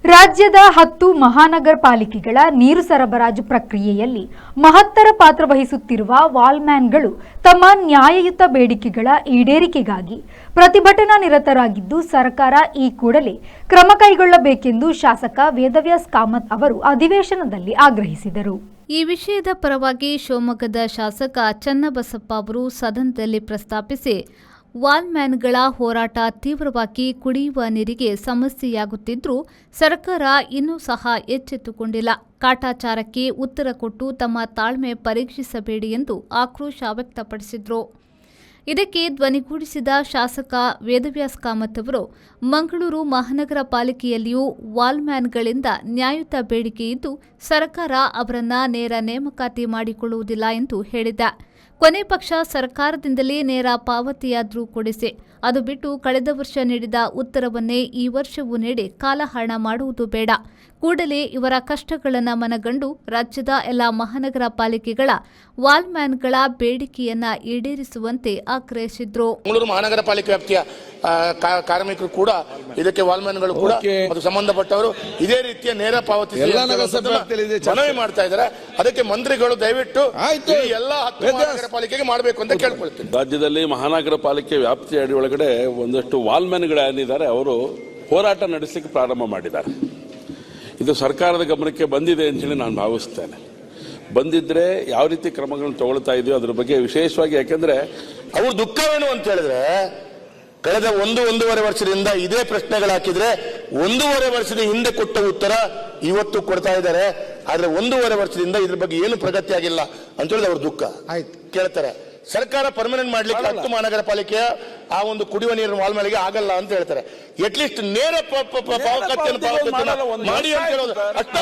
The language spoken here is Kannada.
ರಾಜ್ಯದ 10 ಮಹಾನಗರ ಪಾಲಿಕೆಗಳ ನೀರು ಸರಬರಾಜು ಪ್ರಕ್ರಿಯೆಯಲ್ಲಿ ಮಹತ್ತರ ಪಾತ್ರ ವಹಿಸುತ್ತಿರುವ ವಾಲ್ಮ್ಯಾನ್ಗಳು ತಮ್ಮ ನ್ಯಾಯಯುತ ಬೇಡಿಕೆಗಳ ಈಡೇರಿಕೆಗಾಗಿ ಪ್ರತಿಭಟನಾ ನಿರತರಾಗಿದ್ದು ಸರ್ಕಾರ ಈ ಕೂಡಲೇ ಕ್ರಮ ಕೈಗೊಳ್ಳಬೇಕೆಂದು ಶಾಸಕ ವೇದವ್ಯಾಸ್ ಕಾಮತ್ ಅವರು ಅಧಿವೇಶನದಲ್ಲಿ ಆಗ್ರಹಿಸಿದರು. ಈ ವಿಷಯದ ಪರವಾಗಿ ಶಿವಮೊಗ್ಗದ ಶಾಸಕ ಚನ್ನಬಸಪ್ಪ ಅವರು ಸದನದಲ್ಲಿ ಪ್ರಸ್ತಾಪಿಸಿ ವಾಲ್ಮ್ಯಾನ್ಗಳ ಹೋರಾಟ ತೀವ್ರವಾಗಿ ಕುಡಿಯುವ ನೀರಿಗೆ ಸಮಸ್ಯೆಯಾಗುತ್ತಿದ್ದರೂ ಸರ್ಕಾರ ಇನ್ನೂ ಸಹ ಎಚ್ಚೆತ್ತುಕೊಂಡಿಲ್ಲ. ಕಾಟಾಚಾರಕ್ಕೆ ಉತ್ತರ ಕೊಟ್ಟು ತಮ್ಮ ತಾಳ್ಮೆ ಪರೀಕ್ಷಿಸಬೇಡಿ ಎಂದು ಆಕ್ರೋಶ ವ್ಯಕ್ತಪಡಿಸಿದರು. ಇದಕ್ಕೆ ಧ್ವನಿಗೂಡಿಸಿದ ಶಾಸಕ ವೇದವ್ಯಾಸ್ ಕಾಮತ್ ಅವರು ಮಂಗಳೂರು ಮಹಾನಗರ ಪಾಲಿಕೆಯಲ್ಲಿಯೂ ವಾಲ್ಮ್ಯಾನ್ಗಳಿಂದ ನ್ಯಾಯಯುತ ಬೇಡಿಕೆ ಇದ್ದು ಸರ್ಕಾರ ಅವರನ್ನ ನೇರ ನೇಮಕಾತಿ ಮಾಡಿಕೊಳ್ಳುವುದಿಲ್ಲ ಎಂದು ಹೇಳಿದ. ಕೊನೆ ಪಕ್ಷ ಸರ್ಕಾರದಿಂದಲೇ ನೇರ ಪಾವತಿಯಾದರೂ ಕೊಡಿಸಿ, ಅದು ಬಿಟ್ಟು ಕಳೆದ ವರ್ಷ ನೀಡಿದ ಉತ್ತರವನ್ನೇ ಈ ವರ್ಷವೂ ನೀಡಿ ಕಾಲಹರಣ ಮಾಡುವುದು ಬೇಡ. ಕೂಡಲೇ ಇವರ ಕಷ್ಟಗಳನ್ನು ಮನಗಂಡು ರಾಜ್ಯದ ಎಲ್ಲ ಮಹಾನಗರ ಪಾಲಿಕೆಗಳ ವಾಲ್ಮ್ಯಾನ್ಗಳ ಬೇಡಿಕೆಯನ್ನ ಈಡೇರಿಸುವಂತೆ ಆಗ್ರಹಿಸಿದ್ರು. ಮಂಗಳೂರು ಮಹಾನಗರ ಪಾಲಿಕೆ ವ್ಯಾಪ್ತಿಯ ಕಾರ್ಮಿಕರು ಕೂಡ ಇದಕ್ಕೆ ವಾಲ್ಮ್ಯಾನ್ಗಳು ಕೂಡ ಮತ್ತು ಸಂಬಂಧಪಟ್ಟವರು ಇದೇ ರೀತಿಯ ನೇರ ಪಾವತಿ ಮನವಿ ಮಾಡ್ತಾ ಇದ್ದಾರೆ. ಅದಕ್ಕೆ ಮಂತ್ರಿಗಳು ದಯವಿಟ್ಟು ಎಲ್ಲ 10 ಮಹಾನಗರ ಪಾಲಿಕೆಗೆ ಮಾಡಬೇಕು ಅಂತ ಕೇಳ್ಕೊಳ್ತೀನಿ. ರಾಜ್ಯದಲ್ಲಿ ಮಹಾನಗರ ಪಾಲಿಕೆ ವ್ಯಾಪ್ತಿ ಅಡಿ ಒಳಗಡೆ ಒಂದಷ್ಟು ವಾಲ್ಮ್ಯಾನ್ಗಳು ಏನಿದ್ದಾರೆ ಅವರು ಹೋರಾಟ ನಡೆಸಲಿಕ್ಕೆ ಪ್ರಾರಂಭ ಮಾಡಿದ್ದಾರೆ. ಇದು ಸರ್ಕಾರದ ಗಮನಕ್ಕೆ ಬಂದಿದೆ ಅಂತೇಳಿ ನಾನು ಭಾವಿಸ್ತೇನೆ. ಬಂದಿದ್ರೆ ಯಾವ ರೀತಿ ಕ್ರಮಗಳನ್ನು ತಗೊಳ್ತಾ ಇದೆಯೋ ಅದ್ರ ಬಗ್ಗೆ ವಿಶೇಷವಾಗಿ, ಯಾಕೆಂದ್ರೆ ಅವ್ರ ದುಃಖವೇನು ಅಂತ ಹೇಳಿದ್ರೆ ಕಳೆದ 1-1.5 ವರ್ಷದಿಂದ ಇದೇ ಪ್ರಶ್ನೆಗಳು ಹಾಕಿದ್ರೆ 1.5 ವರ್ಷದ ಹಿಂದೆ ಕೊಟ್ಟ ಉತ್ತರ ಇವತ್ತು ಕೊಡ್ತಾ ಇದ್ದಾರೆ. ಆದ್ರೆ 1.5 ವರ್ಷದಿಂದ ಇದ್ರ ಬಗ್ಗೆ ಏನು ಪ್ರಗತಿ ಆಗಿಲ್ಲ ಅಂತ ಹೇಳಿದ್ರೆ ಅವ್ರ ದುಃಖ ಕೇಳ್ತಾರೆ. ಸರ್ಕಾರ ಪರ್ಮನೆಂಟ್ ಮಾಡ್ಲಿಕ್ಕೆ 10 ಮಹಾನಗರ ಪಾಲಿಕೆಯ ಆ ಒಂದು ಕುಡಿಯುವ ನೀರಿನ ವಾಲ್ಮ್ಯಾನ್ಗೆ ಆಗಲ್ಲ ಅಂತ ಹೇಳ್ತಾರೆ. ಅಟ್ಲೀಸ್ಟ್ ನೇರ ಪಾವತಿಯನ್ನು ಮಾಡಿ ಅಂತ ಹೇಳೋದು ಅಷ್ಟ.